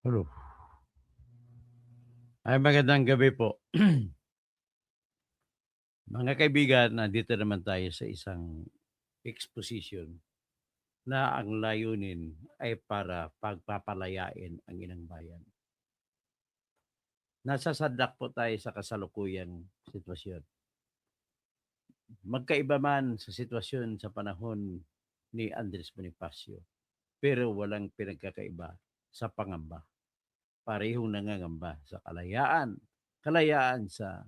Hello. Ay magandang gabi po. Mga kaibigan, nandito naman tayo sa isang exposition na ang layunin ay para pagpapalayain ang inang bayan. Nasasadlak po tayo sa kasalukuyang sitwasyon. Magkaiba man sa sitwasyon sa panahon ni Andres Bonifacio, pero walang pinagkakaiba sa pangamba. Parehong nangangamba sa kalayaan, kalayaan sa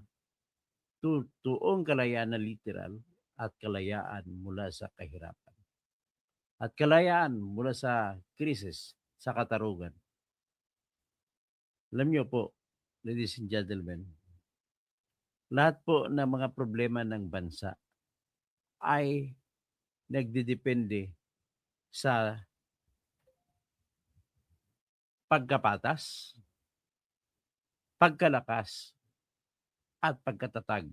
totoong kalayaan na literal at kalayaan mula sa kahirapan. At kalayaan mula sa krisis, sa katarungan. Alam niyo po, ladies and gentlemen, lahat po ng mga problema ng bansa ay nagdidepende sa pagkapatas, pagkalakas, at pagkatatag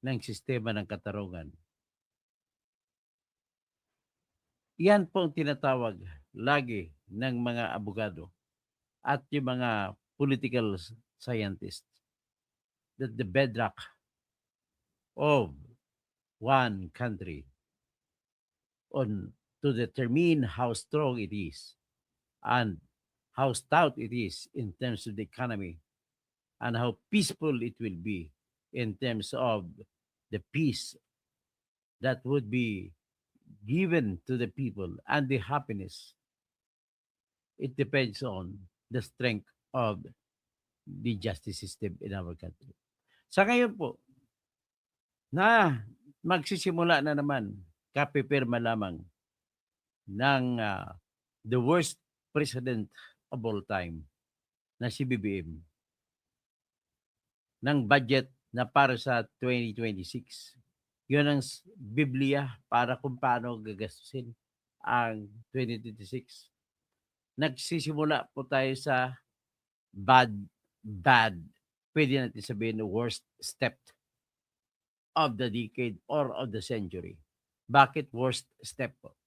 ng sistema ng katarungan. Yan po ang tinatawag lagi ng mga abogado at yung mga political scientists that the bedrock of one country on to determine how strong it is and how stout it is in terms of the economy and how peaceful it will be in terms of the peace that would be given to the people and the happiness. It depends on the strength of the justice system in our country. Sa ngayon po, na magsisimula na naman, kapipirma lamang ng the worst president of all time na si BBM ng budget na para sa 2026. Yun ang Biblia para kung paano gagastusin ang 2026. Nagsisimula po tayo sa bad, pwede natin sabihin the worst step of the decade or of the century. Bakit worst step po?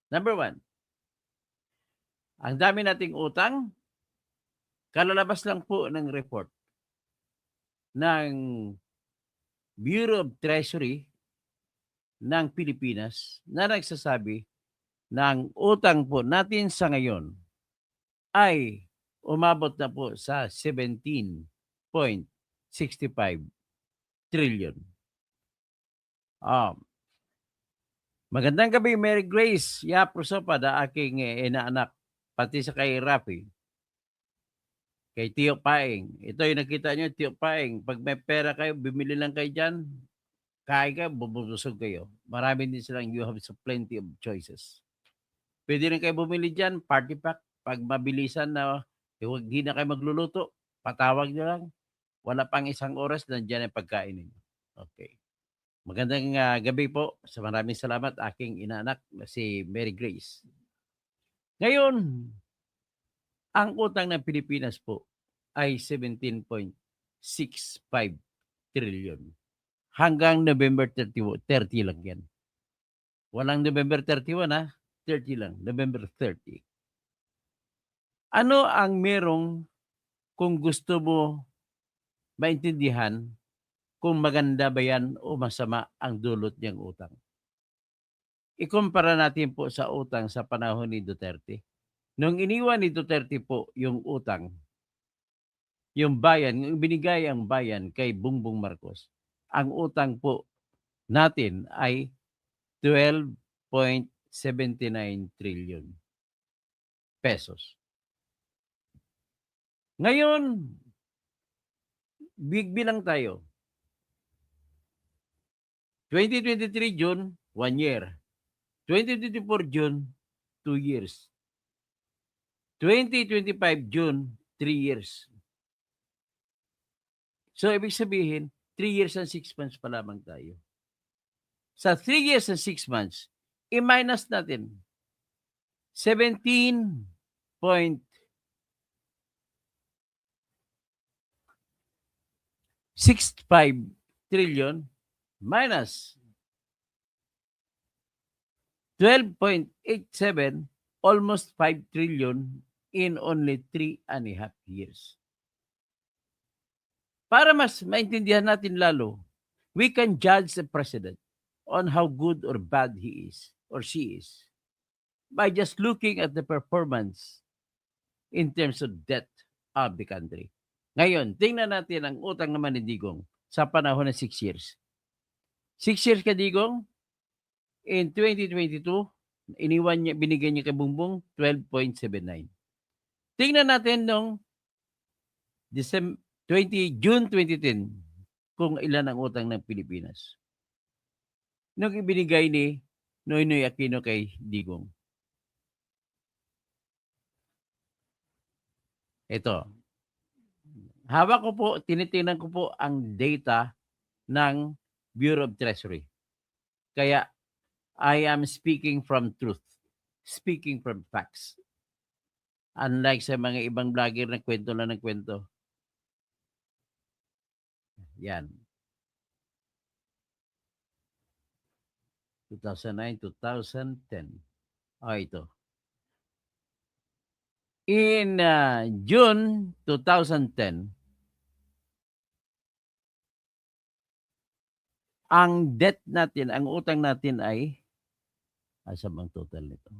Number one, ang dami nating utang, kalalabas lang po ng report ng Bureau of Treasury ng Pilipinas na nagsasabi na ang utang po natin sa ngayon ay umabot na po sa 17.65 trillion. Magandang gabi, Mary Grace Yaprosopa, da aking inaanak, pati sa kay Rafi. Kay Tio Paeng. Ito yung nakita nyo, Tio Paeng. Pag may pera kayo, bumili lang kayo dyan. Kain ka, bubusog kayo. Marami din silang, you have so plenty of choices. Pwede rin kayo bumili dyan, party pack. Pag mabilisan na, hindi na kayo magluluto, patawag nyo lang. Wala pang isang oras, nandiyan ang pagkain ninyo. Okay. Magandang gabi po. Sa maraming salamat, aking inaanak, si Mary Grace. Ngayon, ang utang ng Pilipinas po ay 17.65 trillion. Hanggang November 30 lang yan. Walang November 31 ha, 30 lang, November 30. Ano ang merong kung gusto mo maintindihan kung maganda ba yan o masama ang dulot niyang utang? Ikumpara natin po sa utang sa panahon ni Duterte. Nung iniwan ni Duterte po yung utang, yung bayan, yung binigay ang bayan kay Bongbong Marcos, ang utang po natin ay 12.79 trillion pesos. Ngayon, bigbilang tayo. 2023 June, 1 year. 2024 June, 2 years. 2025 June, 3 years. So, ibig sabihin, 3 years and 6 months pa lamang tayo. Sa 3 years and 6 months, i-minus natin 17.65 trillion minus 12.87, almost 5 trillion in only 3.5 years. Para mas maintindihan natin lalo, we can judge the president on how good or bad he is or she is by just looking at the performance in terms of debt of the country. Ngayon, tingnan natin ang utang naman ni Digong sa panahon ng 6 years. 6 years ka, Digong, in 2022, binigay niya kay Bongbong 12.79. Tingnan natin nung June 2010 kung ilan ang utang ng Pilipinas. Nung ibinigay ni Noynoy Aquino kay Digong. Ito. Hawak ko po, tinitingnan ko po ang data ng Bureau of Treasury. Kaya I am speaking from truth. Speaking from facts. Unlike sa mga ibang vlogger na kwento lang ng kwento. Yan. 2009, 2010. Ito. In June 2010, ang debt natin, ang utang natin ay, asa bang total nito?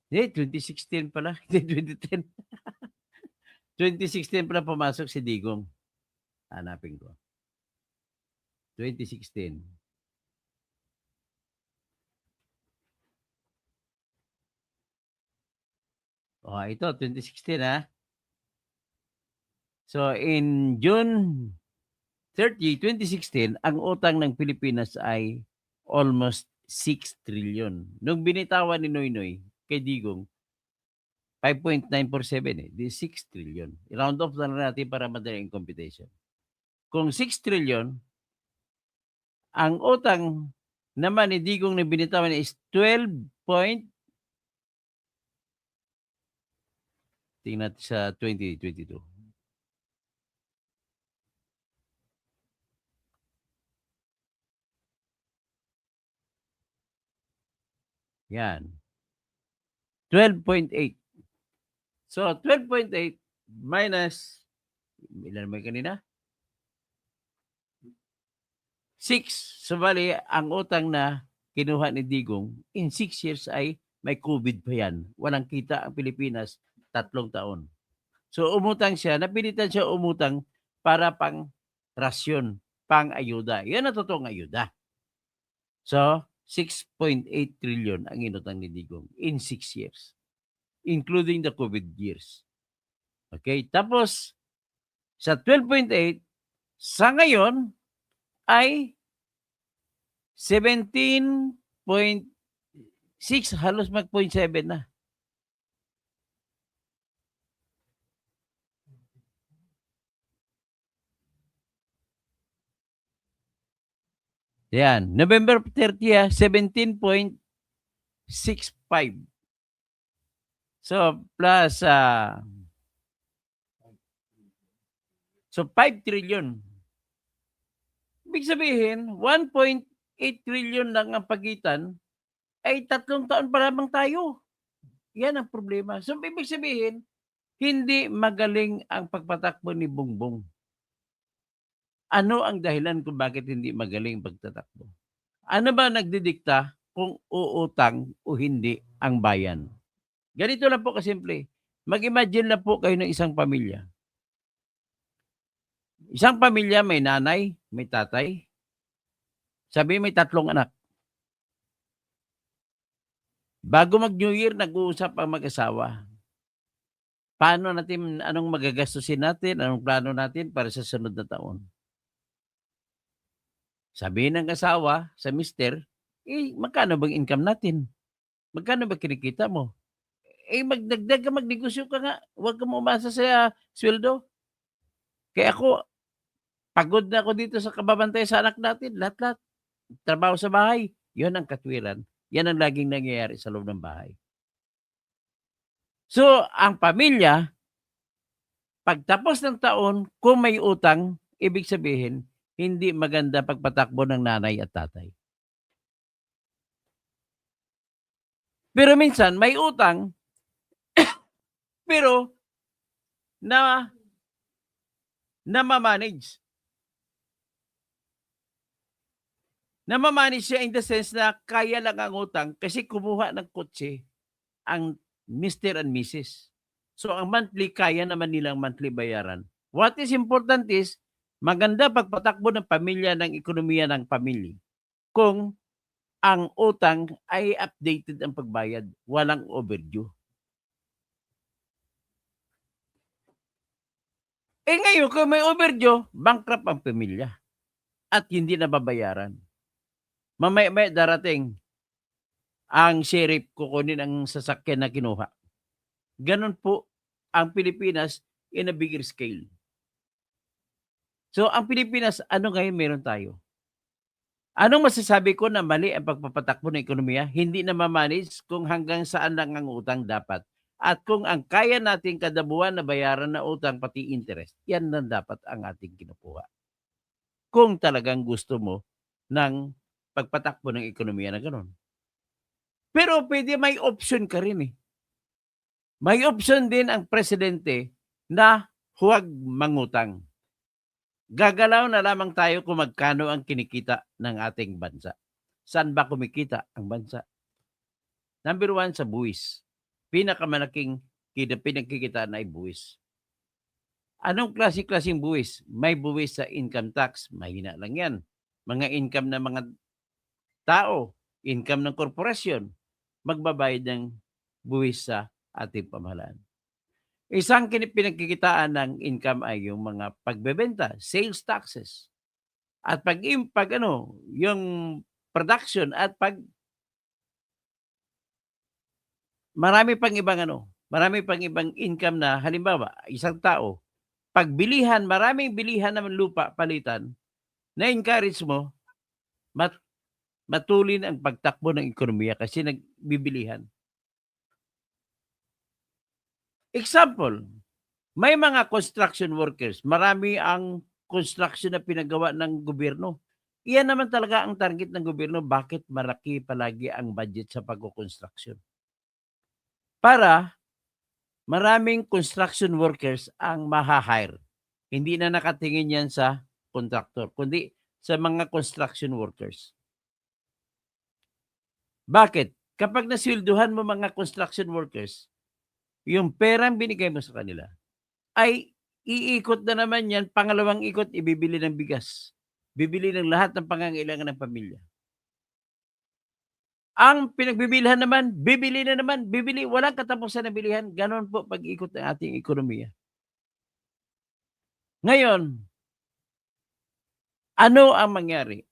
Hindi, 2016 pala. Hindi, 2010. 2016 pala pumasok si Digong. Hanapin ko. 2016. Ito, 2016 ha. So, in June 30, 2016, ang utang ng Pilipinas ay almost 6 trillion. Nung binitawan ni Noynoy kay Digong, 5.947 di 6 trillion. I-round off na natin para madali ang computation. Kung 6 trillion, ang utang naman ni Digong na binitawan is 12 point, tingnan natin sa 2022. Yan. 12.8. So, 12.8 minus, ilan may kanina? 6. So, bali, ang utang na kinuha ni Digong, in 6 years ay may COVID pa yan. Walang kita ang Pilipinas, 3 taon. So, umutang siya, napilitan siya umutang para pang rasyon, pang ayuda. Yan ang totoong ayuda. So, 6.8 trillion ang inutang ni Digong in 6 years, including the COVID years. Okay, tapos sa 12.8, sa ngayon ay 17.6, halos mag 0.7 na. Yan, November 30, 17.65. So, plus, so 5 trillion. Ibig sabihin, 1.8 trillion lang ang pagitan, ay 3 taon pa lamang tayo. Yan ang problema. So, ibig sabihin, hindi magaling ang pagpatakbo ni Bongbong. Ano ang dahilan kung bakit hindi magaling pagtatakbo? Ano ba nagdidikta kung uutang o hindi ang bayan? Ganito lang po kasimple. Mag-imagine lang po kayo ng isang pamilya. Isang pamilya may nanay, may tatay. Sabi may 3 anak. Bago mag-New Year, nag-uusap ang mag-asawa. Paano natin, anong magagastusin natin, anong plano natin para sa sunod na taon? Sabi ng asawa sa mister, magkano bang income natin? Magkano ba kinikita mo? Magdagdag ka, magnegosyo ka nga. Huwag ka umasa sa sweldo. Kaya ako, pagod na ako dito sa kababantay sa anak natin. Lahat-lahat. Trabaho sa bahay. Yun ang katwiran. Yan ang laging nangyayari sa loob ng bahay. So, ang pamilya, pagtapos ng taon, kung may utang, ibig sabihin, hindi maganda pagpatakbo ng nanay at tatay. Pero minsan may utang, pero na nama-manage. Nama-manage siya in the sense na kaya lang ang utang kasi kumuha ng kotse ang Mr. and Mrs. So ang monthly, kaya naman nilang monthly bayaran. What is important is, maganda pagpatakbo ng pamilya ng ekonomiya ng pamilya kung ang utang ay updated ang pagbayad, walang overdue. Ngayon kung may overdue, bankrupt ang pamilya at hindi nababayaran. Mamaya-maya darating ang sheriff, kukunin ang sasakyan na kinuha. Ganon po ang Pilipinas in a bigger scale. So ang Pilipinas, ano ngayon meron tayo? Anong masasabi ko na mali ang pagpapatakbo ng ekonomiya? Hindi na ma-manage kung hanggang saan lang ang utang dapat. At kung ang kaya natin kada buwan na bayaran na utang pati interest, yan na dapat ang ating kinukuha. Kung talagang gusto mo ng pagpatakbo ng ekonomiya na gano'n. Pero pwede may option ka rin eh. May option din ang presidente na huwag mangutang. Gagalaw na lamang tayo kung magkano ang kinikita ng ating bansa. Saan ba kumikita ang bansa? Number 1, sa buwis. Pinakamalaking pinagkikitaan ay buwis. Anong klaseng buwis? May buwis sa income tax, mahina lang yan. Mga income ng mga tao, income ng korporasyon, magbabayad ng buwis sa ating pamahalaan. Isang pinagkikitaan ng income ay yung mga pagbebenta, sales taxes. At yung production at marami pang ibang income na halimbawa, isang tao, pagbilihan, maraming bilihan ng lupa palitan, na-encourage mo, matulin ang pagtakbo ng ekonomiya kasi nagbibilihan. Example, may mga construction workers, marami ang construction na pinagawa ng gobyerno. Iyan naman talaga ang target ng gobyerno, bakit malaki palagi ang budget sa pagko-construction. Para maraming construction workers ang maha-hire. Hindi na nakatingin yan sa contractor, kundi sa mga construction workers. Bakit? Kapag nasilduhan mo mga construction workers, yung perang binigay mo sa kanila ay iikot na naman yan, pangalawang ikot, ibibili ng bigas. Bibili ng lahat ng pangangailangan ng pamilya. Ang pinagbibilhan naman, bibili na naman, bibili, walang katapusan na bilihan. Ganon po pag-ikot ng ating ekonomiya. Ngayon, ano ang mangyari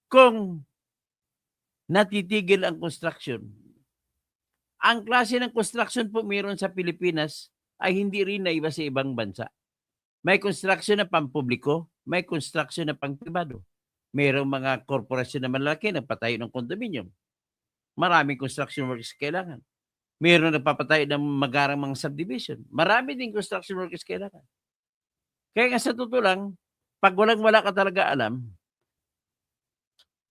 kung natitigil ang construction? Ang klase ng construction po meron sa Pilipinas ay hindi rin naiba sa ibang bansa. May construction na pampubliko, may construction na pangpribado. Mayroong mga korporasyon na malaki nagpatayo ng condominium. Maraming construction workers kailangan. Mayroong nagpapatayo ng magarang mga subdivision. Marami din construction workers kailangan. Kaya nga sa totoo lang, pag wala ka talaga alam,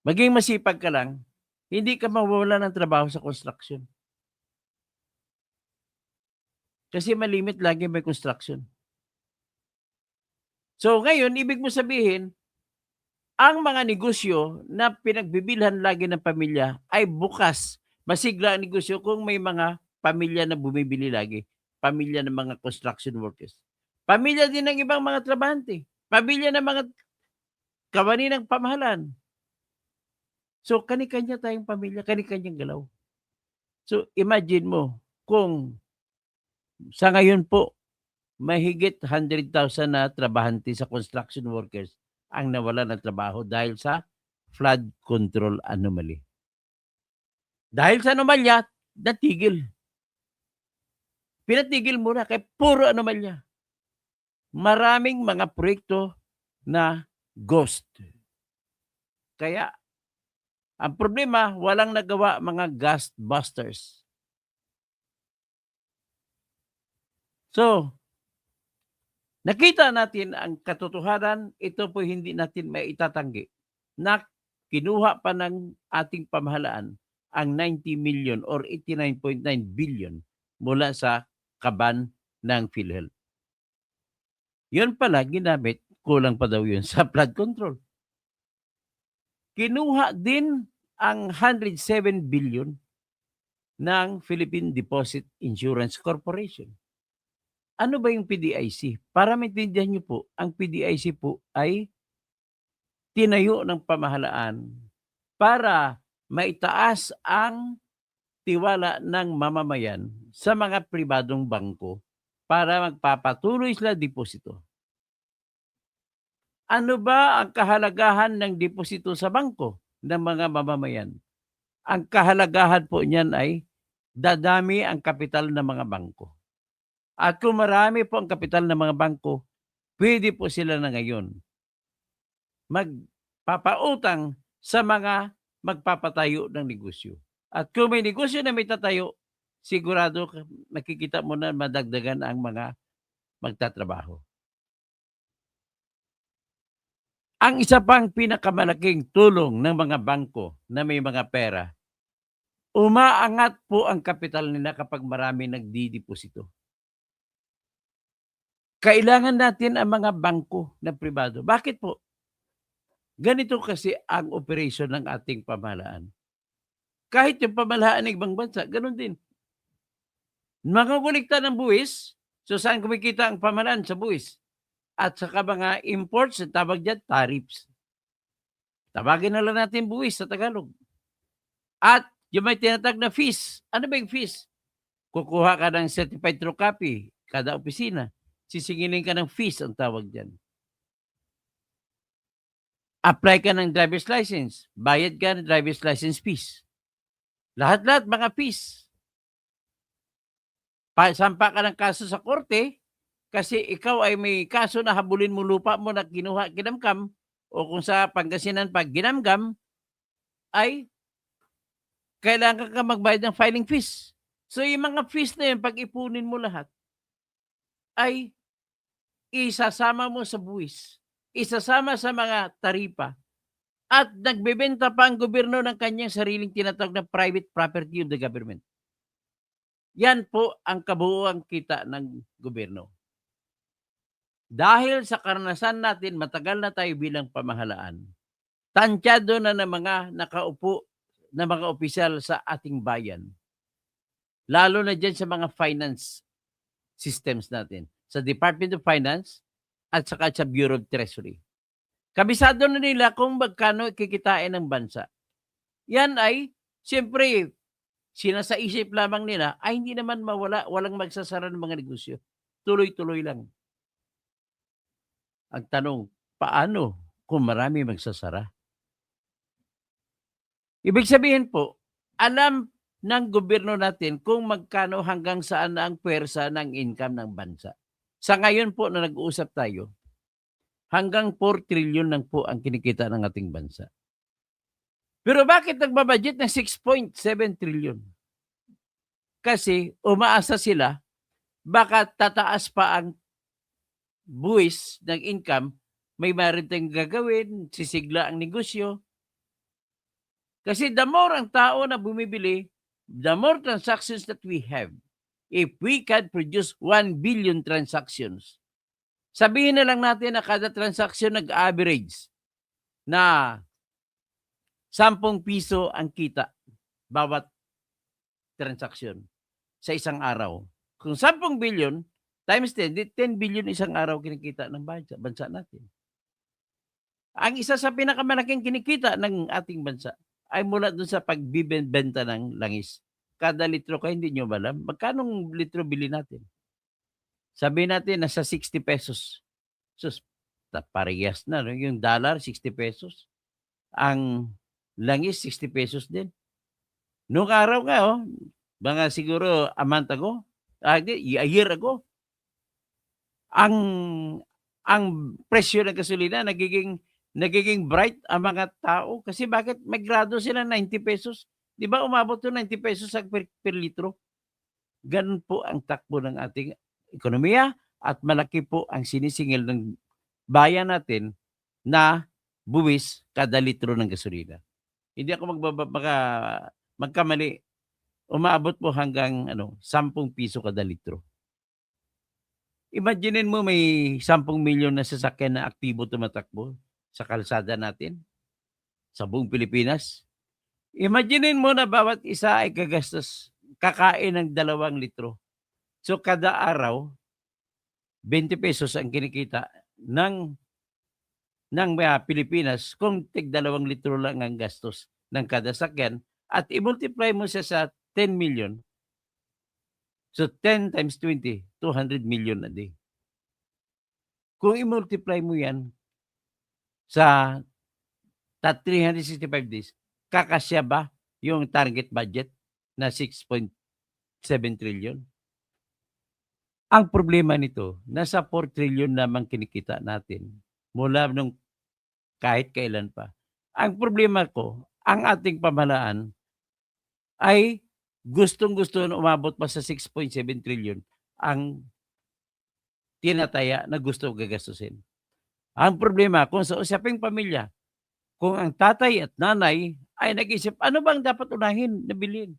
maging masipag ka lang, hindi ka mawawala ng trabaho sa construction. Kasi malimit lagi may construction. So ngayon, ibig mo sabihin, ang mga negosyo na pinagbibilhan lagi ng pamilya ay bukas. Masigla ang negosyo kung may mga pamilya na bumibili lagi. Pamilya ng mga construction workers. Pamilya din ng ibang mga trabahante. Pamilya ng mga kawani ng pamahalaan. So kani-kanya tayong pamilya, kani-kanyang galaw. So imagine mo kung sa ngayon po, mahigit 100,000 na trabahante sa construction workers ang nawalan ng trabaho dahil sa flood control anomaly. Dahil sa anomalya, natigil. Pinatigil muna kaya puro anomalya. Maraming mga proyekto na ghost. Kaya, ang problema, walang nagawa mga ghostbusters. So, nakita natin ang katotohanan, ito po hindi natin maitatanggi na kinuha pa ng ating pamahalaan ang 90 million or 89.9 billion mula sa kaban ng PhilHealth. Yun pala ginamit, kulang pa daw yun sa flood control. Kinuha din ang 107 billion ng Philippine Deposit Insurance Corporation. Ano ba yung PDIC? Para maintindihan niyo po, ang PDIC po ay tinayo ng pamahalaan para maitaas ang tiwala ng mamamayan sa mga pribadong bangko para magpapatuloy sila deposito. Ano ba ang kahalagahan ng deposito sa bangko ng mga mamamayan? Ang kahalagahan po niyan ay dadami ang kapital ng mga bangko. At kung marami po ang kapital ng mga bangko, pwede po sila na ngayon magpapautang sa mga magpapatayo ng negosyo. At kung may negosyo na may tatayo, sigurado makikita mo na madagdagan ang mga magtatrabaho. Ang isa pang pinakamalaking tulong ng mga bangko na may mga pera, umaangat po ang kapital nila kapag marami nagdideposito. Kailangan natin ang mga bangko na pribado. Bakit po? Ganito kasi ang operation ng ating pamahalaan. Kahit yung pamahalaan ng ibang bansa, ganun din. Mangukulikta ng buwis, so saan kumikita ang pamahalaan? Sa buwis. At saka mga imports, tawag dyan, tariffs. Tawagin na lang natin buwis sa Tagalog. At yung may tinatag na fees. Ano ba yung fees? Kukuha ka ng certified true copy kada opisina. Sisingilin ka ng fees ang tawag dyan. Apply ka ng driver's license. Bayad ka ng driver's license fees. Lahat-lahat mga fees. Sampa ka ng kaso sa korte kasi ikaw ay may kaso na habulin mo lupa mo na kinuha, kinamkam, o kung sa Pangasinan pag ginamgam, ay kailangan ka magbayad ng filing fees. So yung mga fees na yun, pag ipunin mo lahat, ay isasama mo sa buwis, isasama sa mga taripa, at nagbebenta pa ang gobyerno ng kanyang sariling tinatawag na private property of the government. Yan po ang kabuuan kita ng gobyerno. Dahil sa karanasan natin, matagal na tayo bilang pamahalaan, tansyado na ng mga nakaupo na mga opisyal sa ating bayan. Lalo na dyan sa mga finance systems natin. Sa Department of Finance at saka sa Bureau of Treasury. Kabisado na nila kung magkano kikitain ng bansa. Yan ay, siyempre, sinasaisip lamang nila ay hindi naman mawala, walang magsasara ng mga negosyo. Tuloy-tuloy lang. Ang tanong, paano kung marami magsasara? Ibig sabihin po, alam ng gobyerno natin kung magkano hanggang saan na ang pwersa ng income ng bansa. Sa ngayon po na nag-uusap tayo, hanggang 4 trillion lang po ang kinikita ng ating bansa. Pero bakit nagbabudget ng 6.7 trillion? Kasi umaasa sila baka tataas pa ang buwis ng income, may maritang gagawin, sisigla ang negosyo. Kasi the more ang tao na bumibili, the more transactions that we have. If we can produce 1 billion transactions, sabihin na lang natin na kada transaction nag-average na 10 piso ang kita bawat transaction sa isang araw. Kung 10 billion times 10, 10 billion isang araw kinikita ng bansa natin. Ang isa sa pinakamalaking kinikita ng ating bansa ay mula dun sa pagbibenta ng langis. Kada litro ka, hindi nyo alam, magkano litro bili natin? Sabihin natin, nasa 60 pesos. Sus, parehas na. No? Yung dollar, 60 pesos. Ang langis, 60 pesos din. Noong araw nga, mga siguro a month ago, a year ago, ang presyo ng gasolina nagiging bright ang mga tao. Kasi bakit? May grado sila 90 pesos. Di ba umabot to 90 pesos per litro? Ganun po ang takbo ng ating ekonomiya at malaki po ang sinisingil ng bayan natin na buwis kada litro ng gasolina. Hindi ako magkamali, umaabot po hanggang 10 piso kada litro. Imaginin mo may 10 milyon na sasakyan na aktibo tumatakbo sa kalsada natin, sa buong Pilipinas. Imaginin mo na bawat isa ay kakain ng 2 litro. So kada araw, 20 pesos ang kinikita ng Pilipinas kung tig 2 litro lang ang gastos ng kada sakyan at i-multiply mo siya sa 10 million. So 10 times 20, 200 million a day. Kung i-multiply mo yan sa 365 days, kakasya ba yung target budget na 6.7 trillion? Ang problema nito, nasa 4 trillion lamang kinikita natin mula nung kahit kailan pa. Ang problema ko, ang ating pamahalaan ay gustong-gusto na umabot pa sa 6.7 trillion ang tinataya na gusto gagastusin. Ang problema, kung sa usaping pamilya, kung ang tatay at nanay ay nag-isip, ano bang dapat unahin na bilhin?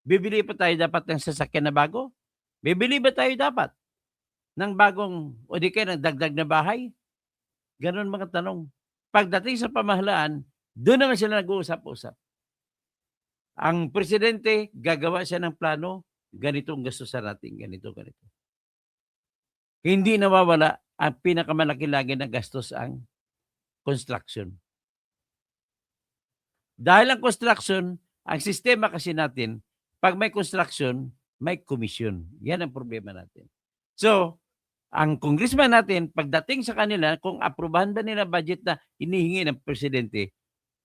Bibili pa tayo dapat ng sasakyan na bago? Bibili ba tayo dapat ng bagong o di kaya ng dagdag na bahay? Ganon mga tanong. Pagdating sa pamahalaan, doon naman sila nag-uusap-usap. Ang presidente, gagawa siya ng plano, ganito ang gastusin natin, ganito. Hindi nawawala ang pinakamalaki lagi na gastos ang construction. Dahil ang construction, ang sistema kasi natin, pag may construction, may komisyon. Yan ang problema natin. So, ang congressman natin, pagdating sa kanila, kung aprubahan ba nila budget na hinihingi ng presidente,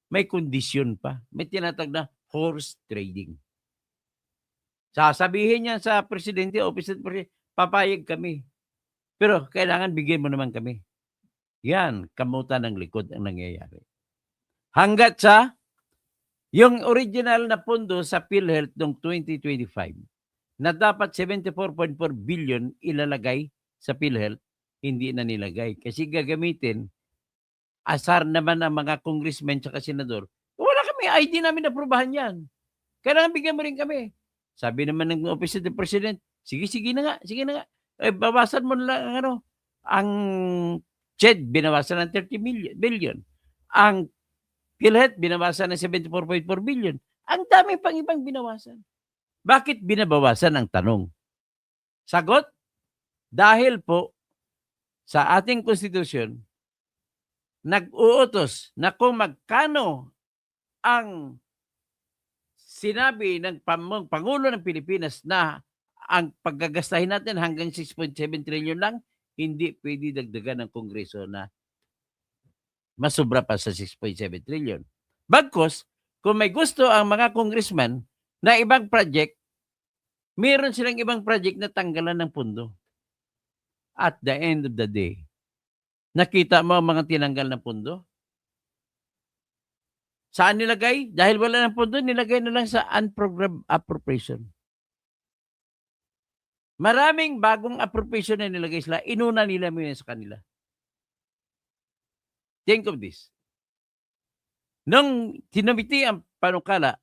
may kondisyon pa. May tinatag na horse trading. Sasabihin niya sa presidente, office of president, papayag kami. Pero kailangan bigyan mo naman kami. Yan, kamutan ng likod ang nangyayari. Hanggat sa yung original na pondo sa PhilHealth noong 2025 na dapat 74.4 billion ilalagay sa PhilHealth, hindi na nilagay. Kasi gagamitin, asar naman ang mga congressmen at senador. Wala kami, ID namin aprubahan yan. Kailangan bigyan mo rin kami. Sabi naman ng Office of the President, sige na nga. Bawasan mo na lang ang CHED, binawasan ng 30 billion. Ang PhilHealth, binawasan ng 74.4 billion. Ang dami pang ibang binawasan. Bakit binabawasan ang tanong? Sagot, dahil po sa ating konstitusyon, nag-uutos na kung magkano ang sinabi ng Pangulo ng Pilipinas na ang paggagastahin natin hanggang 6.7 trillion lang, hindi pwede dagdagan ng Kongreso na masobra pa sa 6.7 trillion. Bagkus, kung may gusto ang mga congressman na ibang project, meron silang ibang project na tanggalan ng pundo. At the end of the day, nakita mo ang mga tinanggal na pundo? Saan nilagay? Dahil wala ng pundo, nilagay na lang sa unprogrammed appropriation. Maraming bagong appropriation na nilagay sila, inuna nila mo yun sa kanila. Think of this. Nung tinamiti ang panukala,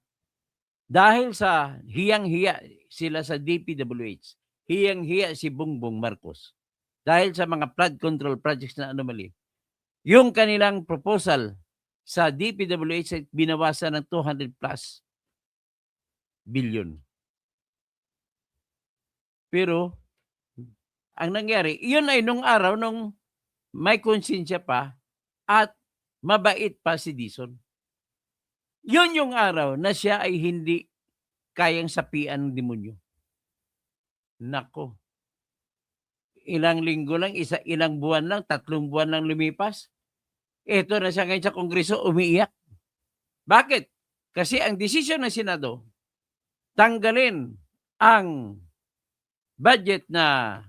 dahil sa hiyang-hiya sila sa DPWH, hiyang-hiya si Bongbong Marcos, dahil sa mga flood control projects na anomaly, yung kanilang proposal sa DPWH ay binawasan ng 200 plus billion. Pero, ang nangyari, yun ay nung araw nung may konsensya pa at mabait pa si Dizon. Yun yung araw na siya ay hindi kayang sapian ng demonyo. Nako. Ilang linggo lang, ilang buwan lang, 3 buwan lang lumipas. Ito na siya ngayon sa Kongreso, umiiyak. Bakit? Kasi ang desisyon ng Senado, tanggalin ang budget na,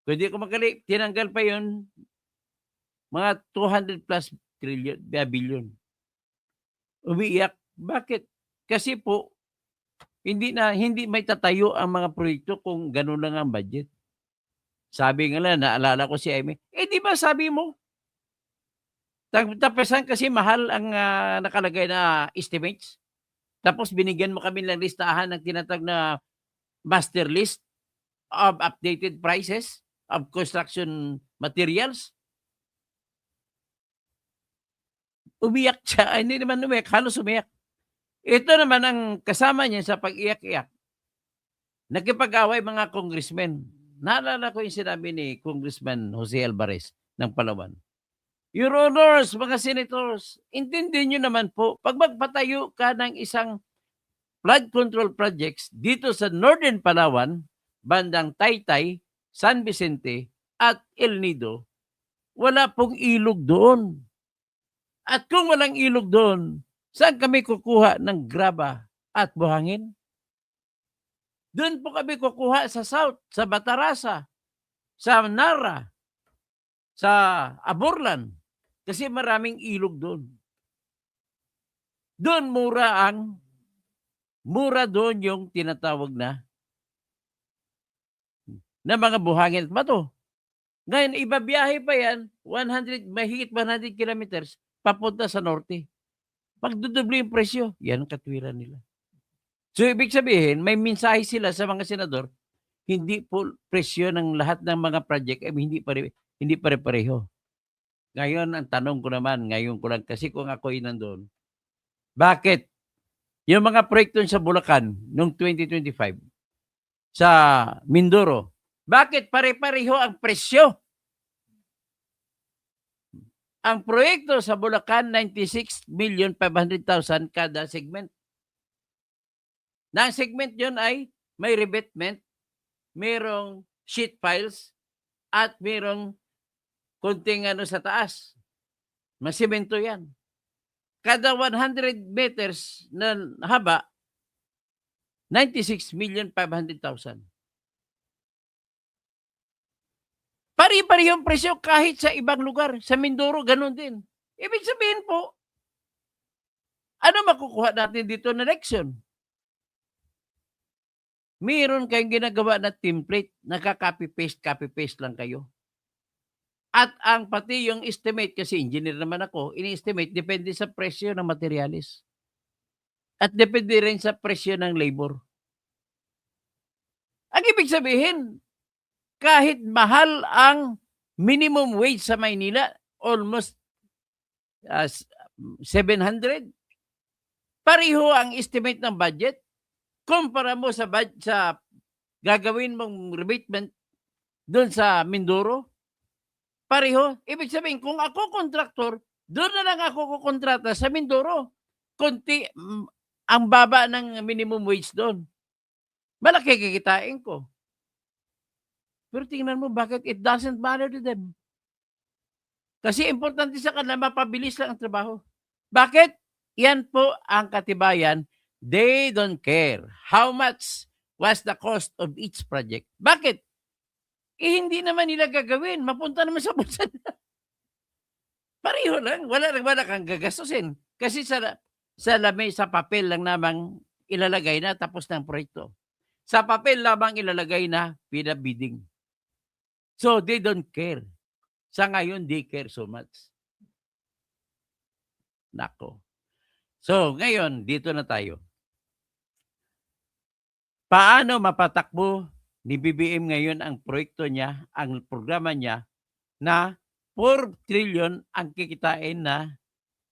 kung hindi ko makali, tinanggal pa yun, mga 200 plus billion. Umiiyak. Bakit? Kasi po, hindi may tatayo ang mga proyekto kung gano'n lang ang budget. Sabi nga lang, naalala ko si Amy, di ba sabi mo, Tapusan kasi mahal ang, nakalagay na estimates. Tapos binigyan mo kami ng listahan ng tinatawag na master list of updated prices of construction materials. Umiyak siya, ay hindi naman umiyak, halos umiyak. Ito naman ang kasama niya sa pag-iyak-iyak, nakipag-away mga congressmen. Naalala ko yung sinabi ni Congressman Jose Alvarez ng Palawan. Your Honors, mga senators, intindihin niyo naman po, 'pag magpatayo ka ng isang flood control projects dito sa Northern Palawan, bandang Taytay, San Vicente, at El Nido, wala pong ilog doon. At kung walang ilog doon, saan kami kukuha ng graba at buhangin? Doon po kami kukuha sa South, sa Batarasa, sa Nara, sa Aborlan, kasi maraming ilog doon. Doon mura doon yung tinatawag na mga buhangin at bato. Ngayon ibabiyahe pa yan 100, mahigit 100 kilometers papunta sa norte. Magdodoble yung presyo, yan ang katwiran nila. So ibig sabihin, may mensahe sila sa mga senador, hindi po presyo ng lahat ng mga project ay hindi pare-pareho. Ngayon ang tanong ko naman, ngayon ko lang kasi kung ako'y nandoon, bakit yung mga proyekto sa Bulacan noong 2025 sa Mindoro, bakit pare-pareho ang presyo? Ang proyekto sa Bulacan, 96,500,000 kada segment. Na ang segment yon ay may revetment, merong sheet piles, at merong konting sa taas. Masemento yan. Kada 100 meters na haba, 96,500,000. Pare-parehong presyo kahit sa ibang lugar. Sa Mindoro, ganun din. Ibig sabihin po, ano makukuha natin dito na leksyon? Meron kayong ginagawa na template, copy-paste lang kayo. At ang pati yung estimate, kasi engineer naman ako, ini-estimate depende sa presyo ng materialis. At depende rin sa presyo ng labor. Ang ibig sabihin, kahit mahal ang minimum wage sa Maynila, almost 700, pareho ang estimate ng budget. Kumpara mo sa gagawin mong rebatement doon sa Mindoro, pareho. Ibig sabihin, kung ako kontraktor, doon na lang ako kukontrata sa Mindoro. Ang baba ng minimum wage doon. Malaki kikitain ko. Pero tingnan mo, bakit it doesn't matter to them? Kasi importante sa kanila, mapabilis lang ang trabaho. Bakit? Yan po ang katibayan. They don't care how much was the cost of each project. Bakit? Hindi naman nila gagawin. Mapunta naman sa bulsa nila. Pareho lang. Wala kang gagastusin. Kasi sa papel lang namang ilalagay na tapos ng proyekto. Sa papel lamang ilalagay na bidding. So, they don't care. Sa ngayon, they care so much. Nako. So, ngayon, dito na tayo. Paano mapatakbo ni BBM ngayon ang proyekto niya, ang programa niya na 4 trillion ang kikitain na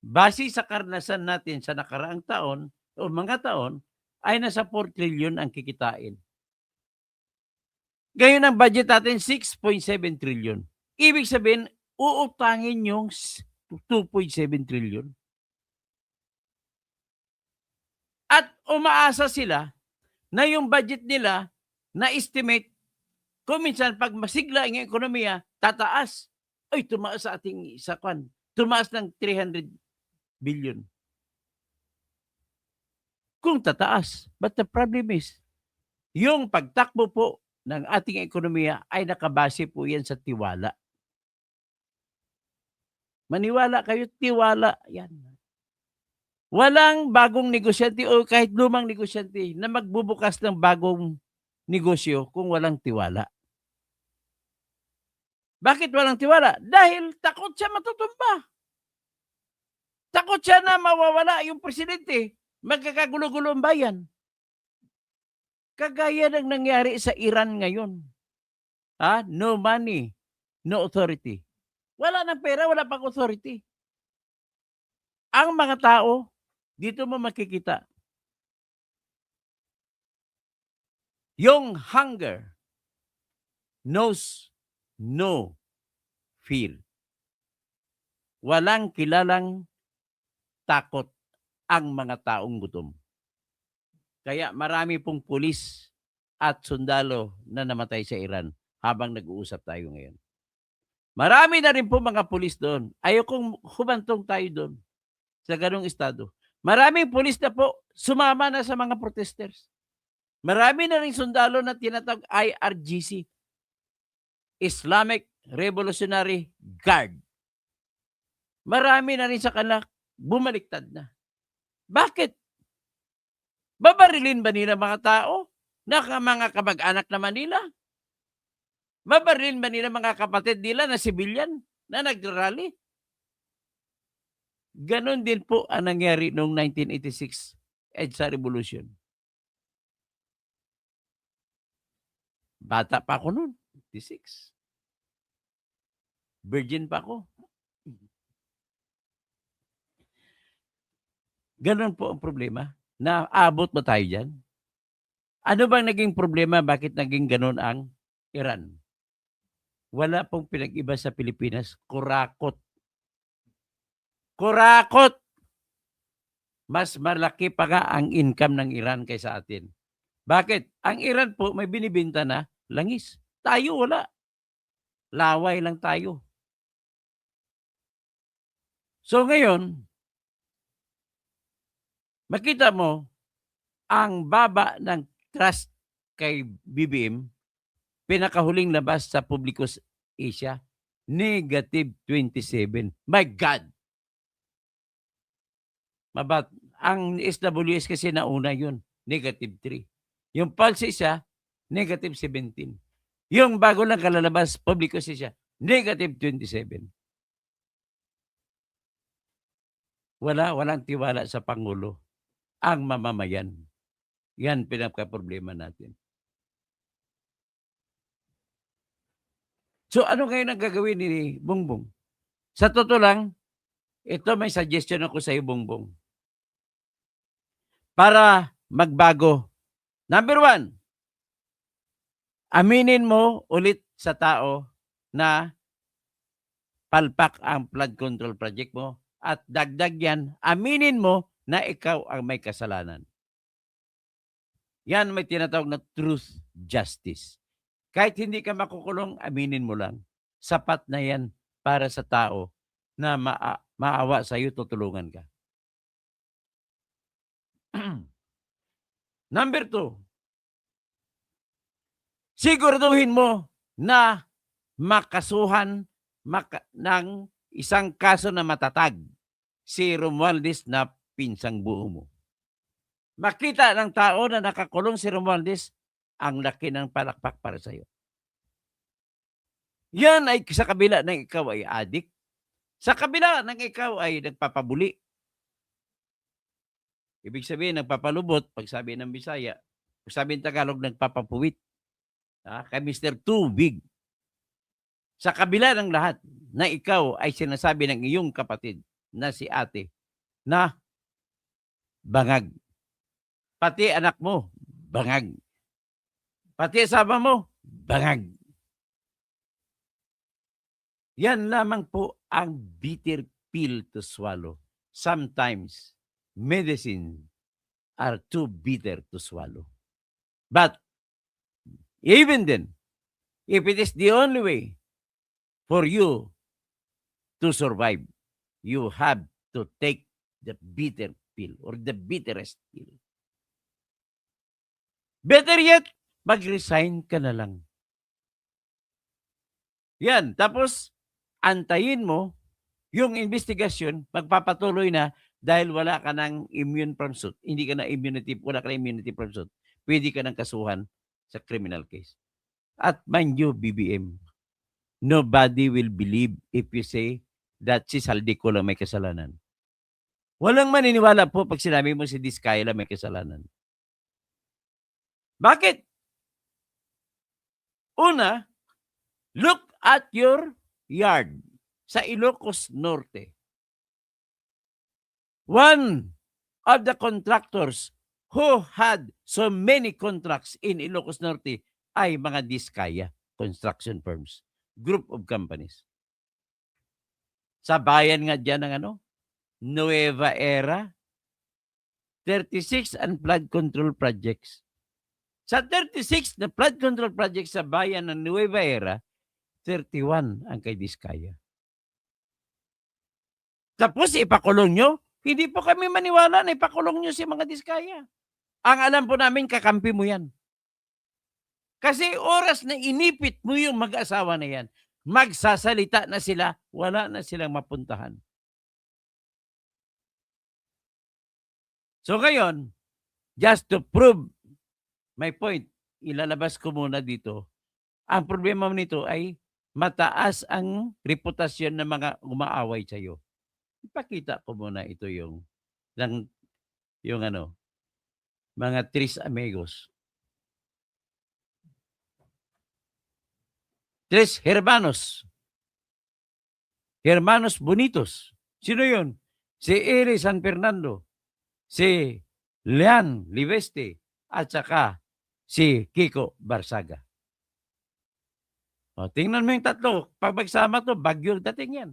base sa karanasan natin sa nakaraang taon o mga taon ay nasa 4 trillion ang kikitain. Ngayon ang budget natin 6.7 trillion. Ibig sabihin, uutangin yung 2.7 trillion. At umaasa sila na yung budget nila na estimate, kung minsan pag masigla ang ekonomiya, tataas. Ay, tumaas sa ating sakwan. Tumaas ng 300 billion. Kung tataas. But the problem is, yung pagtakbo po ng ating ekonomiya ay nakabase po yan sa tiwala. Maniwala kayo, tiwala yan. Walang bagong negosyante o kahit lumang negosyante na magbubukas ng bagong negosyo kung walang tiwala. Bakit walang tiwala? Dahil takot siya matutumba. Takot siya na mawawala yung presidente. Magkakagulo-gulo ang bayan. Kagaya ng nangyari sa Iran ngayon. No money, no authority. Wala ng pera, wala pang authority. Ang mga tao, dito mo makikita, yung hunger knows no fear. Walang kilalang takot ang mga taong gutom. Kaya marami pong pulis at sundalo na namatay sa Iran habang nag-uusap tayo ngayon. Marami na rin po mga pulis doon. Ayokong humantong tayo doon sa ganong estado. Maraming pulis na po sumama na sa mga protesters. Marami na rin sundalo na tinatawag IRGC, Islamic Revolutionary Guard. Marami na rin sa kanila bumaliktad na. Bakit? Babarilin ba nila mga tao na mga kamag-anak naman nila? Babarilin ba nila mga kapatid nila na civilian na nagrally? Ganon din po ang nangyari noong 1986 EDSA Revolution. Bata pa ako noon, 56. Virgin pa ako. Ganon po ang problema. Naabot ba tayo dyan? Ano bang naging problema? Bakit naging ganon ang Iran? Wala pong pinag-iba sa Pilipinas. Kurakot. Kurakot! Mas malaki pa nga ang income ng Iran kaysa atin. Bakit? Ang Iran po may binibenta na langis. Tayo wala. Laway lang tayo. So ngayon, makita mo, ang baba ng trust kay BBM, pinakahuling labas sa Publicus Asia, -27. My God! Mabat, ang SWS kasi nauna yun, -3. Yung Pulse siya, -17. Yung bago lang kalalabas, Publicus Asia, -27. Walang tiwala sa Pangulo ang mamamayan. Yan pinaka-problema natin. So ano ngayon ang gagawin ni Bongbong? Sa totoo lang, ito may suggestion ako sa iyo, Bongbong. Para magbago. Number 1, aminin mo ulit sa tao na palpak ang flood control project mo at dagdag yan, aminin mo na ikaw ang may kasalanan. Yan may tinatawag na truth, justice. Kahit hindi ka makukulong, aminin mo lang. Sapat na yan para sa tao na maawa sa iyo, tutulungan ka. Number 2, siguraduhin mo na makasuhan ng isang kaso na matatag si Romualdez na pinsang buo mo. Makita ng tao na nakakulong si Romualdez, ang laki ng palakpak para sa iyo. Yan ay sa kabila ng ikaw ay adik. Sa kabila ng ikaw ay nagpapabuli. Ibig sabihin, nagpapalubot, pag sabi ng Bisaya, pag sabi ng Tagalog, nagpapapuwit. Kay Mr. Too Big. Sa kabila ng lahat na ikaw ay sinasabi ng iyong kapatid na si ate na bangag. Pati anak mo, bangag. Pati asawa mo, bangag. Yan lamang po ang bitter pill to swallow. Sometimes, medicine are too bitter to swallow. But, even then, if it is the only way for you to survive, you have to take the bitter pill or the bitterest pill. Better yet, mag-resign ka na lang. Yan. Tapos, antayin mo yung investigasyon, magpapatuloy na dahil wala ka ng immune from suit. Hindi ka na wala ka na immunity from suit. Pwede ka ng kasuhan sa criminal case. At mind you, BBM, nobody will believe if you say that si Saldico lang may kasalanan. Walang maniniwala po pag sinabi mo si Diskaya lang may kasalanan. Bakit? Una, look at your yard sa Ilocos Norte. One of the contractors who had so many contracts in Ilocos Norte ay mga Diskaya construction firms, group of companies. Sa bayan nga dyan ng Nueva Era, 36 and flood control projects. Sa 36 na flood control projects sa bayan ng Nueva Era, 31 ang kay Diskaya. Tapos ipakulong nyo? Hindi po kami maniwala na ipakulong nyo si mga Diskaya. Ang alam po namin, kakampi mo yan. Kasi oras na inipit mo yung mag-asawa na yan, magsasalita na sila, wala na silang mapuntahan. So ngayon, just to prove my point, ilalabas ko muna dito, ang problema nito ay mataas ang reputasyon ng mga umaaway sa iyo. Ipakita ko muna ito yung mga Tres Amigos. Tres Hermanos. Hermanos Bonitos. Sino yun? Si Eri San Fernando, si Lean Liveste, at saka si Kiko Barsaga. O, tingnan mo yung tatlo. Pag magsama to, Baguio dating yan.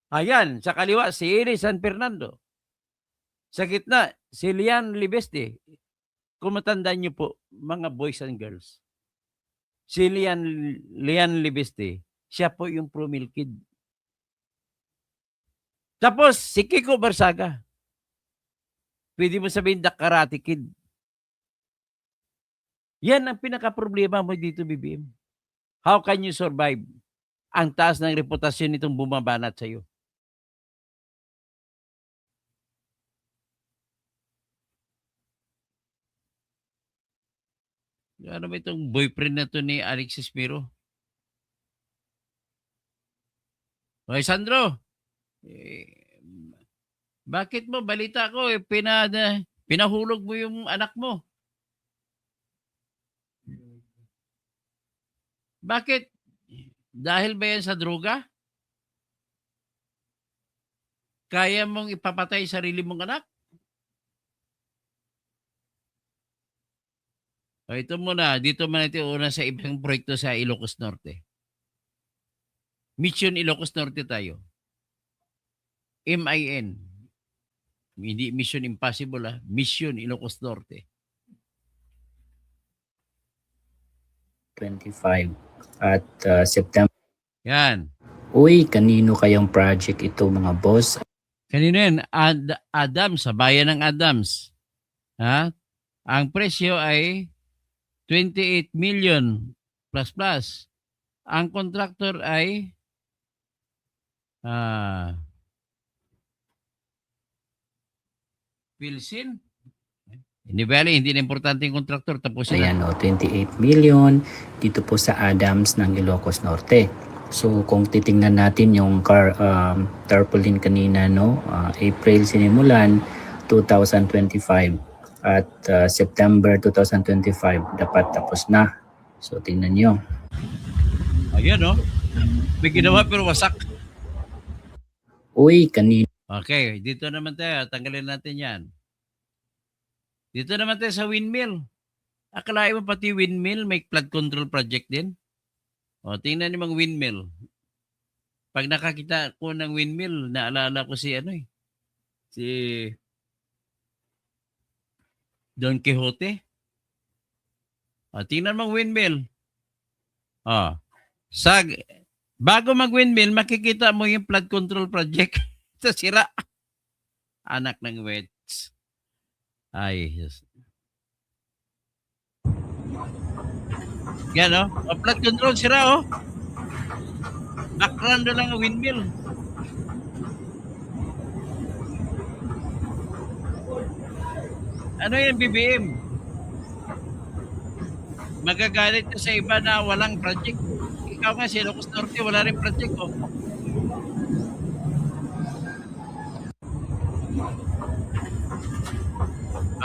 Ayan, sa kaliwa, si Eri San Fernando. Sa gitna, si Lean Liveste. Kung matandaan niyo po, mga boys and girls. Si Lean Liveste, siya po yung promil kid. Tapos, si Kiko Barsaga. Pwede mo sabihin, the Karate Kid. Yan ang pinaka-problema mo dito, BBM. How can you survive? Ang taas ng reputasyon nitong bumabanat sa'yo. Ano ba itong boyfriend na to ni Alexis Miro? Hoy, Sandro! Bakit mo? Balita ko, pinahulog mo yung anak mo. Bakit? Dahil ba yan sa droga? Kaya mong ipapatay sarili mong anak? O ito muna, dito muna ito una sa ibang proyekto sa Ilocos Norte. Mission Ilocos Norte tayo. MIN. Hindi Mission Impossible, Mission Ilocos Norte. 25 at September. Yan. Uy, kanino kayang project ito mga boss? Kanino yan? Adams, sa bayan ng Adams. Ha? Ang presyo ay 28 million plus. Ang contractor ay Pilsin. Hindi na importante yung contractor. Tapos Ayan o, 28 million dito po sa Adams ng Ilocos Norte. So kung titingnan natin yung tarpaulin kanina, no, April sinimulan 2025 at September 2025 dapat tapos na. So tingnan nyo. Ayan o. May ginawa pero wasak. Uy, kanina. Okay, dito naman tayo. Tanggalin natin yan. Dito naman tayo sa windmill. Akalain mo pati windmill may flood control project din? O, tingnan niyo mga windmill. Pag nakakita ko ng windmill, naalala ko si Don Quixote. O, tingnan mo windmill. O, bago mag-windmill, makikita mo yung flood control project sa sira. Anak ng wets. Ay, yes. Yan, oh. Flood control, sira, oh. Background na lang ang windmill. Ano yan, BBM? Magagalit ka sa iba na walang project. Ikaw nga, si Ilocos Norte, wala rin project, oh.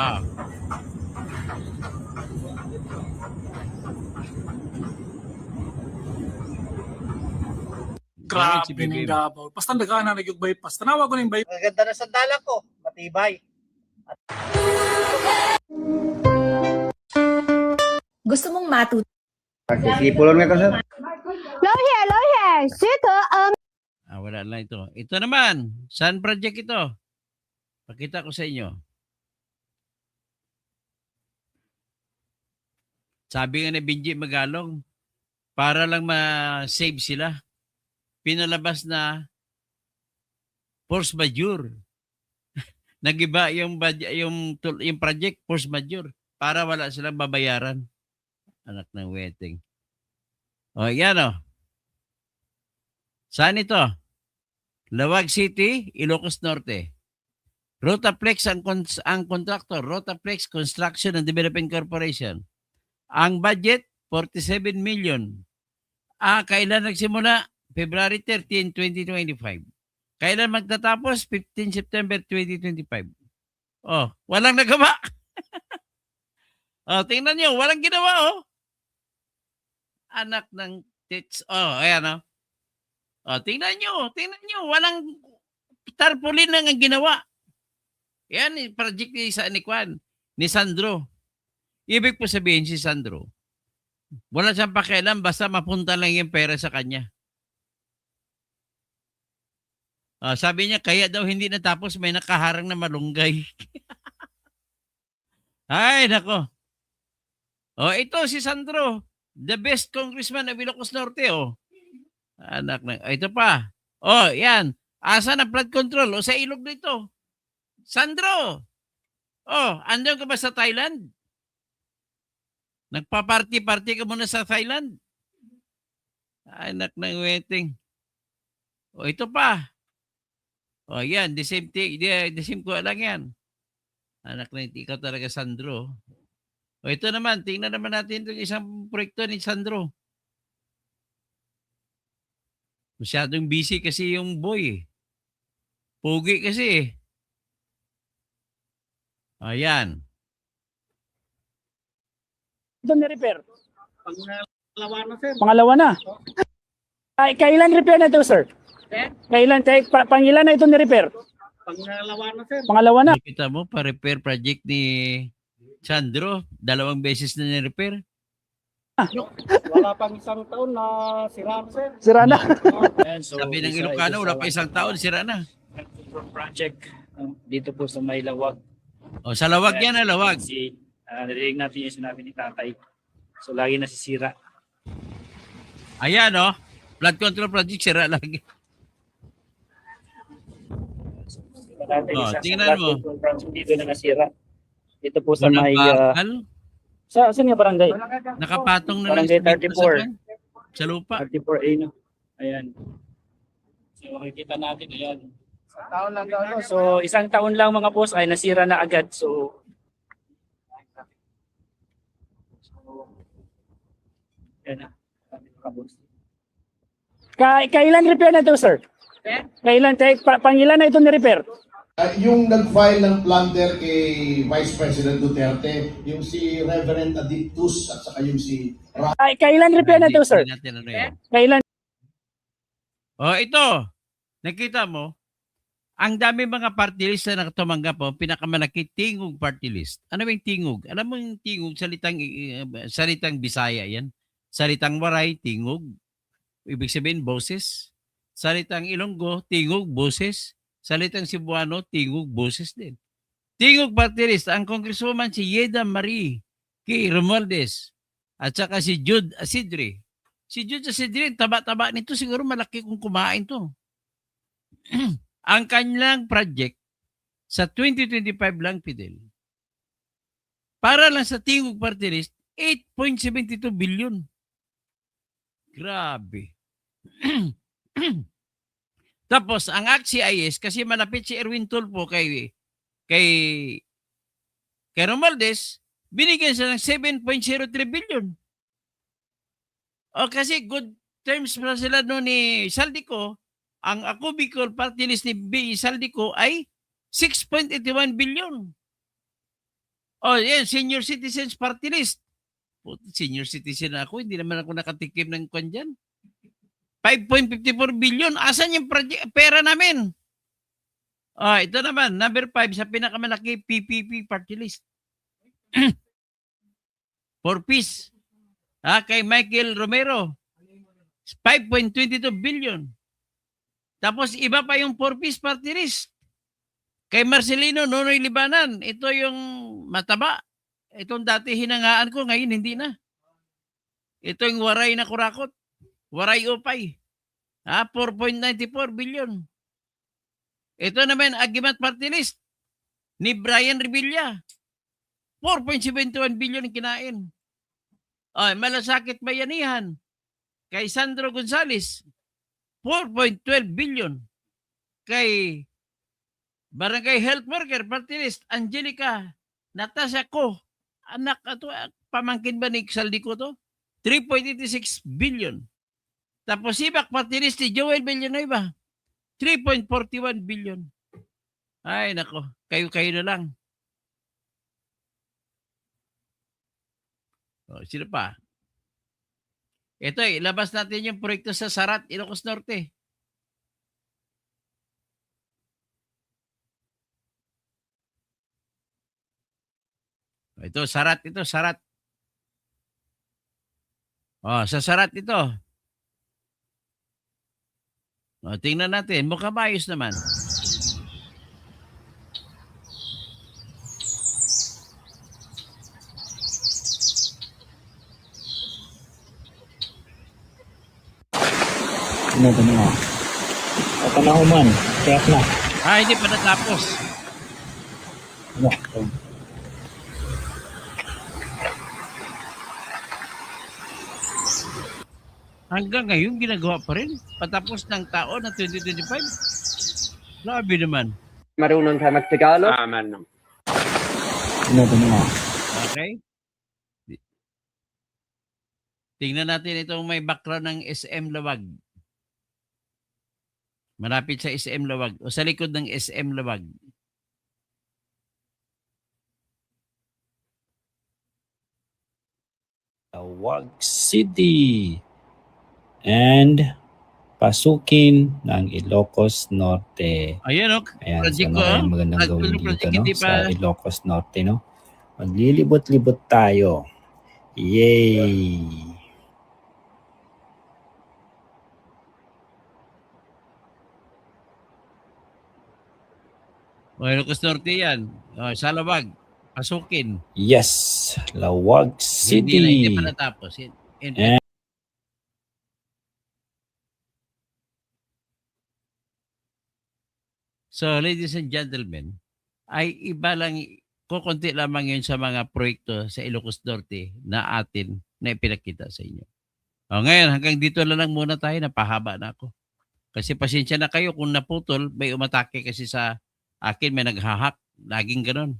Ah, gamit si Grabe ng BBM. Davao. Basta dagaan na nagyog bypass. Tanawa ko ng bypass. Ang ganda ng sandala ko, matibay. Gusto mong matuto Sisipulon nga ko, sir. Wala lang ito. Ito naman, saan project ito? Pakita ko sa inyo. Sabi nga ni Benji Magalong, para lang ma-save sila, pinalabas na force majeure. Nagiba yung project force majeure para wala silang babayaran. Anak ng wedding. O, yan o. Saan ito? Lawag City, Ilocos Norte. Rotaplex ang kontraktor, Rotaplex Construction and Development Corporation. Ang budget, 47 million. Kailan nagsimula? February 13, 2025. Kailan magtatapos? 15 September 2025. Oh, walang nagawa. Oh, tingnan nyo, walang ginawa, oh. Anak ng tits. Oh, ayan, oh. Oh, tingnan nyo, walang tarpaulin lang ang ginawa. Yan, project ni Kwan, ni Sandro. Ibig po sabihin si Sandro, wala siyang pakialam, basta mapunta lang yung pera sa kanya. Sabi niya, kaya daw hindi natapos, may nakaharang na malunggay. Ay, nako. Ito si Sandro, the best congressman of Ilocos Norte, Anak na, ito pa. Yan. Asa na flood control? Sa ilog nito. Sandro! Andun ka ba sa Thailand? Nagpa-party-party ka muna sa Thailand? Anak ng wedding. Ito pa. Yan. The same thing. The same ko lang yan. Anak na ikaw talaga, Sandro. Ito naman. Tingnan naman natin itong isang proyekto ni Sandro. Masyadong busy kasi yung boy. Pugi kasi. Ayan. Ito ni-repair. Pangalawa na, sir. Pangalawa na. Kailan repair na ito, sir? Kailan? Pangilan na ito ni-repair? Pangalawa na, sir. Pangalawa na. Kita mo, pa-repair project ni Sandro. 2 beses na ni-repair. Wala pang isang taon na sira na, sir. Sira na. Sabi ng Ilocano, wala pa isang taon, sira na. Project dito po sa may Lawag. Sa lawag yan, lawag. Kasi narinig natin yung sinabi ni tatay. So lagi nasisira. Ayan, flood control project, sira lagi. Tingnan mo. Dito na nasira. Dito po sa Walang may bakal. saan yung barangay? Nakapatong na lang Barangay sa 34. sa lupa. 34A no. Ayan. So makikita natin ayan. Taon lang daw, no? So isang taon lang mga boss ay nasira na agad. So yan na. Kailan repair na ito, sir? Kailan? Pangilan na ito ni-repair? Yung nag-file ng plunder kay Vice President Duterte, yung si Reverend Adictus at saka yung si Kailan repair na ito, sir? Hindi natin ano yan. Kailan? Ito. Nakita mo, ang dami mga party list na nakatumanggap pinakamalaki tingog party list. Ano ba yung tingog? Alam mo yung tingog, salitang Bisaya yan. Salitang Waray, tingog. Ibig sabihin, boses. Salitang Ilonggo, tingog, boses. Salitang Cebuano, tingog, boses din. Tingog party list, ang congresswoman si Yeda Marie K. Romualdez at saka si Jude Asidre. Si Jude Asidre, taba-taba nito, siguro malaki kung kumain to. Ang kanilang project sa 2025 lang, Fidel, para lang sa tingog party list, 8.72 billion. Grabe. Tapos, ang ACT-CIS, kasi malapit si Erwin Tulfo kay Romualdez, binigyan siya ng 7.03 billion. Kasi good terms pa sila no ni Saldico, ang Ako Bicol party list ni B. Saldico ay 6.81 billion. Oh, yan, senior citizens party list. Senior citizen ako, hindi naman ako nakatikim ng kwan dyan. 5.54 billion. Asan yung pera namin? Ito naman, number 5 sa pinakamalaki PPP party list. 4 piece. Kay Michael Romero. 5.22 billion. Tapos iba pa yung 4 piece party list. Kay Marcelino Nonoy Libanan. Ito yung mataba. Itong dati hinangaan ko, ngayon hindi na. Ito yung waray na kurakot. Waray upay. 4.94 billion. Ito naman, Agimat Party List ni Brian Revilla. 4.71 billion ang kinain. Malasakit Bayanihan. Kay Sandro Gonzales. 4.12 billion. Kay Barangay Health Worker Party List, Angelica Natasha Ko. Anak, pamangkin ba ni Saldico to? 3.86 billion. Tapos Sibak Party List ni Joel Villanueva. 3.41 billion. Ay, nako. Kayo na lang. Sino pa? Ito, ilabas natin yung proyekto sa Sarat, Ilocos Norte. Ito, Sarat. Sa Sarat ito. Tingnan natin. Mukhang maayos naman. Ano ba na? Ako na human. Kaya na. Hindi pa natapos. Ano? Hanggang ngayon, ginagawa pa rin. Patapos ng taon na 2025. Labi naman. Marunong ka mag-Tagalog? Marunong. Ano ba na? Okay? Tingnan natin itong may background ng SM Lawag. Malapit sa SM Lawag. O sa likod ng SM Lawag. Lawag City. And pasukin ng Ilocos Norte. Ayan, Ayan, project so ko. magandang gawin Project, dito, no? hindi Sa pa. Ilocos Norte, no? Maglilibot-libot tayo. Yay! Ilocos Norte yan. Sa Lawag. Pasukin. Yes! Lawag City! Hindi pa natapos. So, ladies and gentlemen, ay iba lang, kukunti lamang yun sa mga proyekto sa Ilocos Norte na atin na ipinakita sa inyo. Ngayon, hanggang dito na lang muna tayo, napahaba na ako. Kasi pasensya na kayo kung naputol, may umatake kasi sa akin, may naghahak. Laging ganun.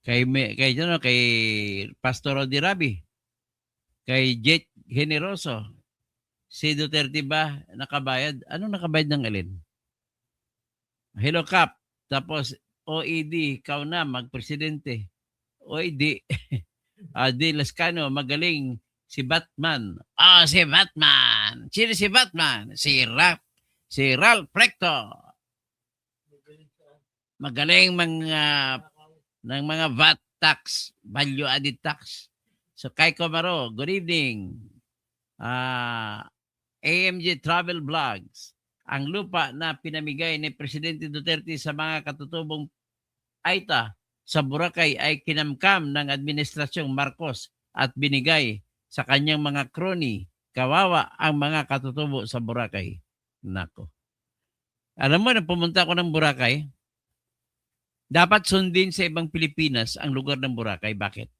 Kay Pastor Rodi Rabi, kay Jet Generoso, si Duterte ba nakabayad? Ano nakabayad ng alin? Hello Cap, tapos OED, ikaw na, magpresidente. OED, Di Lascano, magaling. Si Batman. Si Batman. Sino si Batman? Si Ralph Recto. Magaling ng mga VAT tax, value added tax. So Kai Comaro, good evening. AMG Travel Vlogs. Ang lupa na pinamigay ni Presidente Duterte sa mga katutubong Aita sa Boracay ay kinamkam ng Administrasyong Marcos at binigay sa kanyang mga crony. Kawawa ang mga katutubo sa Boracay. Nako. Alam mo na pumunta ako ng Boracay, dapat sundin sa ibang Pilipinas ang lugar ng Boracay. Bakit?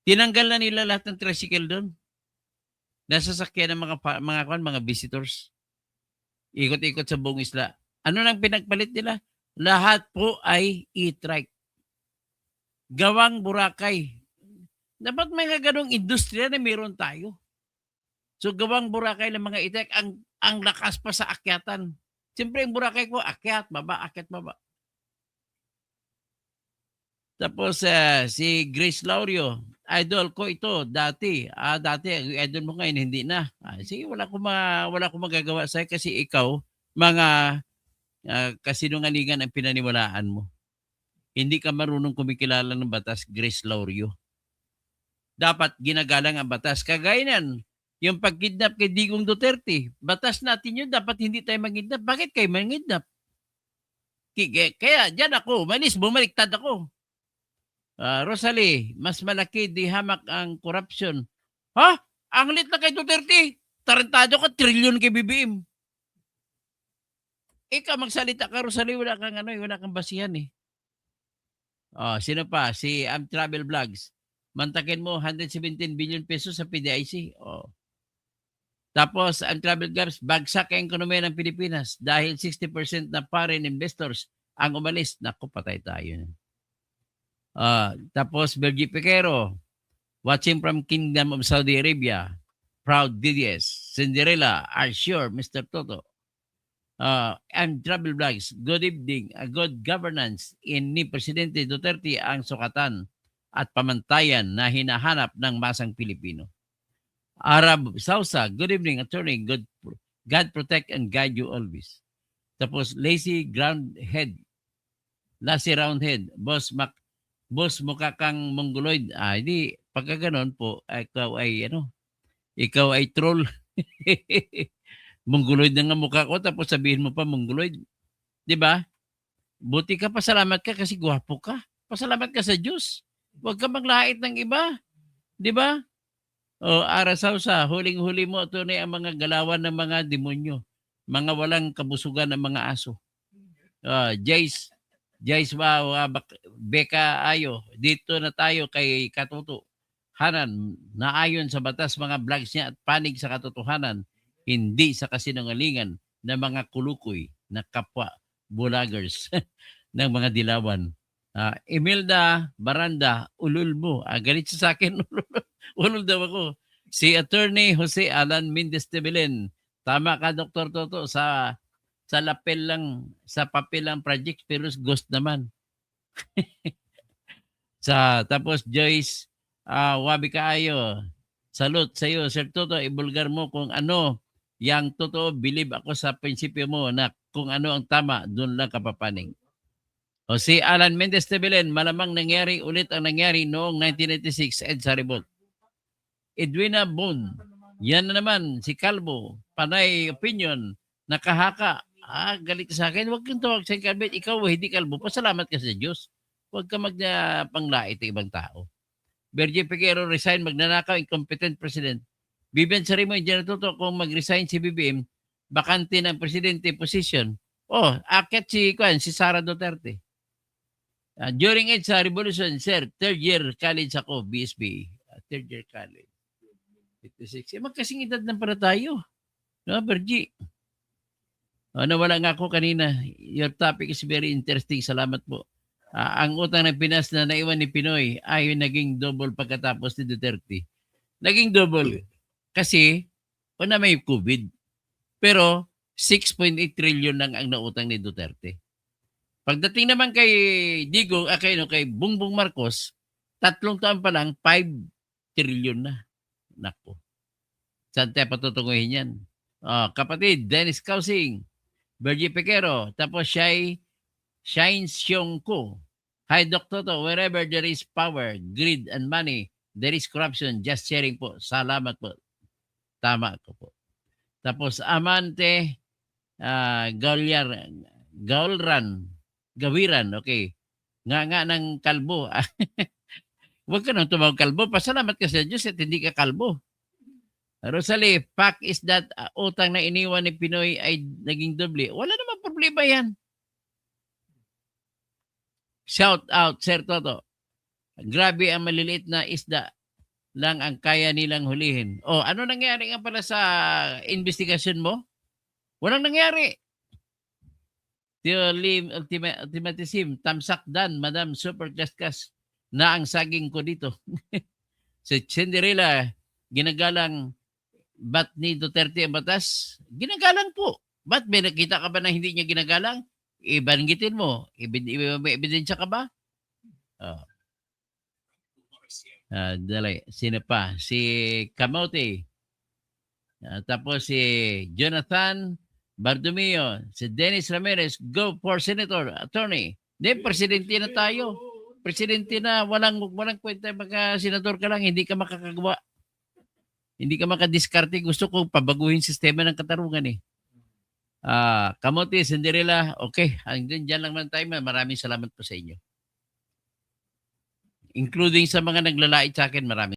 Tinanggal na nila lahat ng tricycle doon. Nasa sakyan ng mga visitors. Ikot-ikot sa buong isla. Ano nang pinagpalit nila? Lahat po ay e-trike. Gawang Boracay. Dapat may ganong industriya na meron tayo. So gawang Boracay ng mga e-trike, ang lakas pa sa akyatan. Siyempre, ang Boracay ko, akyat, baba, akyat, baba. Tapos si Grace Laurio, idol ko ito dati. Dati ang idol mo ngayon hindi na. Sige, wala akong magagawa sa kasi ikaw mga kasinungalingan ang pinaniwalaan mo. Hindi ka marunong kumikilala ng batas, Grace Laurio. Dapat ginagalang ang batas. Kagaya nan, yung pagkidnap kay Digong Duterte, batas natin yun, dapat hindi tayo mangidnap. Bakit kayo mangidnap? Kaya dyan ako, manis, bumaliktad ako. Rosalie, mas malaki di hamak ang corruption. Ha? Ang lit na kay Duterte. Tarantado ka, trilyon kay BBM. Ikaw magsalita ka, Rosalie, wala kang basihan eh. Sino pa? Si Travel Vlogs. Mantakin mo 117 billion pesos sa PDIC. Tapos ang Travel Vlogs, bagsak ang ekonomiya ng Pilipinas dahil 60% na foreign investors ang umalis. Naku, patay tayo. Tapos Bergie Piquero, watching from Kingdom of Saudi Arabia, Proud DDS, Cinderella, Sure, Mr. Toto. And Travel Vlogs, good evening, good governance ni Presidente Duterte ang sukatan at pamantayan na hinahanap ng masang Pilipino. Arab Sausa, good evening, attorney, God protect and guide you always. Tapos Lazy Roundhead, Boss, mukha kang mongoloid. Hindi, pagka ganon po, ikaw ay troll. Mongoloid na nga mukha ko, tapos sabihin mo pa mongoloid. Di ba? Buti ka, pasalamat ka kasi gwapo ka. Pasalamat ka sa Diyos. Huwag ka maglait ng iba. Di ba? Arasaw huling-huli mo, ito na ang mga galawan ng mga demonyo. Mga walang kabusugan ng mga aso. Jace, Beka Ayo, dito na tayo kay Katuto. Hanan, naayon sa batas mga vlogs niya at panig sa katotohanan, hindi sa kasinungalingan ng mga kulukoy na kapwa bulagers ng mga dilawan. Imelda Baranda, ulul mo. Galit sa akin, ulul daw ako. Si Attorney Jose Alan Mendez de Belen, tama ka Dr. Toto, sa lapel lang, sa papel lang project, pero ghost naman. Tapos Joyce, wabi kaayo. Salute sa iyo, Sir Toto, ibulgar mo kung ano yang totoo. Believe ako sa prinsipyo mo na kung ano ang tama, doon lang kapapaning. O si Alan Mendez de Belen, malamang nangyari ulit ang nangyari noong 1996, EDSA revolt. Edwina Boone, yan na naman, si Calvo, panay opinion, nakahaka. Galit sa akin, huwag kang tawag sa Calvo, ikaw hindi Calvo, pasalamat ka sa Diyos. Huwag ka magpanglait ng ibang tao. Bergie Piquero resign, magnanakaw, incompetent president. Vivian Sarimo, hindi na totoo kung mag-resign si BBM, bakante ng presidente position. Akit si Sara Duterte. During EDSA revolution, sir, third year college ako, BSB. Third year college. 56. Magkasing edad na para tayo. No, Bergie? Nawala nga ako kanina. Your topic is very interesting. Salamat po. Ang utang ng Pinas na naiwan ni Pinoy ay naging double pagkatapos ni Duterte. Naging double. Kasi, may COVID. Pero, 6.8 trillion lang ang nautang ni Duterte. Pagdating naman kay Digong, kay Bongbong Marcos, 3 taon pa lang, 5 trillion na. Nako. Saan tayo patutunguhin yan? Kapatid, Dennis Causing, Bergie Piquero, tapos Shine Xiong Ko. Hi, Dr. Toto, wherever there is power, greed, and money, there is corruption. Just sharing po. Salamat po. Tama ko po. Tapos Amante Gawiran, okay. Nga ng kalbo. Huwag ka nang tumawag kalbo. Pasalamat ka sa Diyos at hindi ka kalbo. Rosalie, fact is that utang na iniwan ni Pinoy ay naging doble. Wala naman problema yan. Shout out, Sir Toto. Grabe ang maliliit na isda lang ang kaya nilang hulihin. Ano nangyari nga pala sa investigasyon mo? Walang nangyari. Tiolim Ultimatism, Tamsak Dan, Madam Super Kaskas na ang saging ko dito. Si Cinderella, ginagalang ba't ni Duterte ang batas? Ginagalang po. Ba't may nakita ka ba na hindi niya ginagalang? Ibanggitin mo. May ebidensya ka ba? Oh. Dali. Sino pa? Si Kamote. Tapos si Jonathan Bardomeo. Si Dennis Ramirez. Go for Senator, Attorney. Presidente na tayo. Presidente na walang kwenta. Senador ka lang. Hindi ka makakagawa. Hindi ka makadiskarte. Gusto ko pabaguhin sistema ng katarungan eh. Kamote, Cinderella, okay. Hanggang dyan lang man tayo. Maraming salamat po sa inyo. Including sa mga naglalait sa akin, maraming